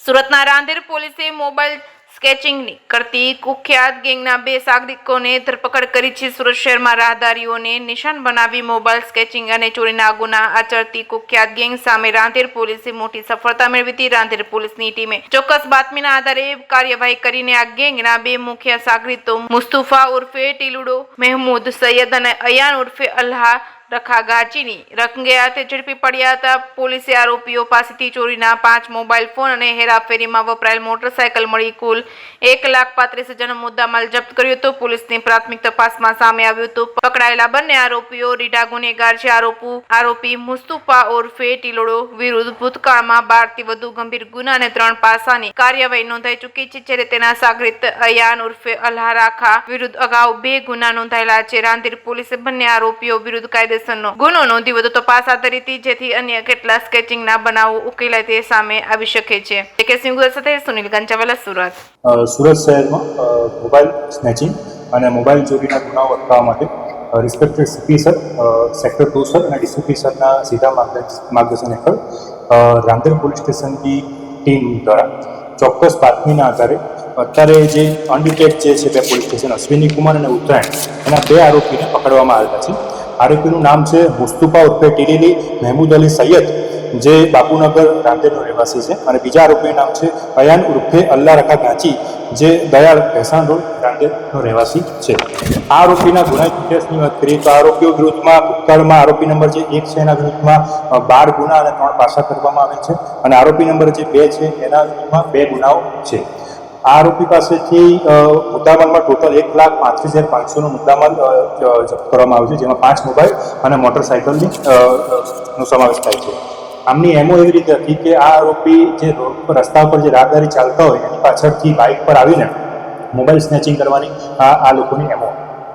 સુરતના રાંદેર પોલીસે મોબાઈલ સ્કેચિંગની કરતી કુખ્યાત ગેંગના 2 સાગરિકોને ધરપકડ કરી છે. સુરત શહેરમાં રાહદારીઓને નિશાન બનાવી મોબાઈલ સ્કેચિંગ અને ચોરીના ગુના આચરતી કુખ્યાત ગેંગ સામે રાંદેર પોલીસે મોટી સફળતા મેળવી હતી. રાંદેર પોલીસની ટીમે ચોક્કસ બાતમીના આધારે કાર્યવાહી કરીને આ ગેંગના 2 મુખ્ય સાગરીતો મુસ્તુફા ઉર્ફે ટીલુડો, મહેમૂદ સૈયદ અને અયાન ઉર્ફે અલ્લાહ રખા ગાચીની રંગે હાથે ઝડપી પડ્યા હતા. પોલીસે આરોપીઓ પાસેથી ચોરીના 5 મોબાઈલ ફોન અને હેરાફેરીમાં વપરાયેલ મોટરસાયકલ મળી કુલ 1,35,000નો મુદ્દામાલ જપ્ત કર્યો હતો. પોલીસની પ્રાથમિક તપાસમાં સામે આવ્યું હતું પકડાયેલા બંને આરોપીઓ રીઢા ગુનેગાર છે. આરોપી મુસ્તુફા ઉર્ફે ટીલોડો વિરુદ્ધ ભૂતકાળમાં 12 થી વધુ ગંભીર ગુના અને 3 પાસાની કાર્યવાહી નોંધાઈ ચૂકી છે, જ્યારે તેના સાગરીત અયાન ઉર્ફે અલ્લાહ રાખા વિરુદ્ધ અગાઉ 2 ગુના નોંધાયેલા છે. રાંદેર પોલીસે બંને આરોપીઓ વિરુદ્ધ કાયદેસરનો ગુનો નોંધી વધુ તપાસ હાથ ધરી હતી, જેથી અન્ય કેટલા સ્કેચિંગના બનાવો ઉકેલાય તે સામે આવી શકે છે. સાથે સુનિલ ગંચાવાલા, સુરત. સુરત શહેરમાં મોબાઈલ સ્નેચિંગ અને મોબાઈલ ચોરીના ગુનાઓ અટકાવવા માટે respected CP sir, sector 2 sir અને ડીસીપી સરના સીધા માર્ગદર્શન હેઠળ રાંદેર પોલીસ સ્ટેશનની ટીમ દ્વારા ચોક્કસ બાતમીના આધારે અત્યારે જે અનડિટેક્ટ જે છે 2 પોલીસ સ્ટેશન અશ્વિની કુમાર અને ઉત્તરાયણ એના 2 આરોપીને પકડવામાં આવેલા છે. આરોપીનું નામ છે મુસ્તુફા ઉર્ફે ટીલીલી મહેમૂદ અલી સૈયદ, જે બાપુનગર રાંદેરનો રહેવાસી છે, અને બીજા આરોપીનું નામ છે અયાન ઉર્ફે અલ્લાહ રખા ગાંચી, જે દયાળ ભેસાણ રોડ રાંદેરનો રહેવાસી છે. આ આરોપીના ગુનાહિત ઇતિહાસની વાત કરીએ તો આરોપીઓ વિરુદ્ધમાં ભૂતકાળમાં આરોપી નંબર જે 1 છે એના વિરુદ્ધમાં 12 ગુના અને 3 પાસા કરવામાં આવેલ છે, અને આરોપી નંબર જે 2 છે એના વિરુદ્ધમાં 2 ગુનાઓ છે. આ આરોપી પાસેથી મુદ્દામાલમાં ટોટલ 1,35,500નો મુદ્દામાલ જપ્ત કરવામાં આવ્યો છે, જેમાં 5 મોબાઈલ અને મોટરસાયકલનો સમાવેશ થાય છે. આમની એમો એવી રીતે હતી કે આ આરોપી જે રોડ પર રસ્તા પર જે રાહદારી ચાલતા હોય એની પાછળથી બાઇક પર આવીને મોબાઈલ સ્નેચિંગ કરવાની આ લોકોની એમો.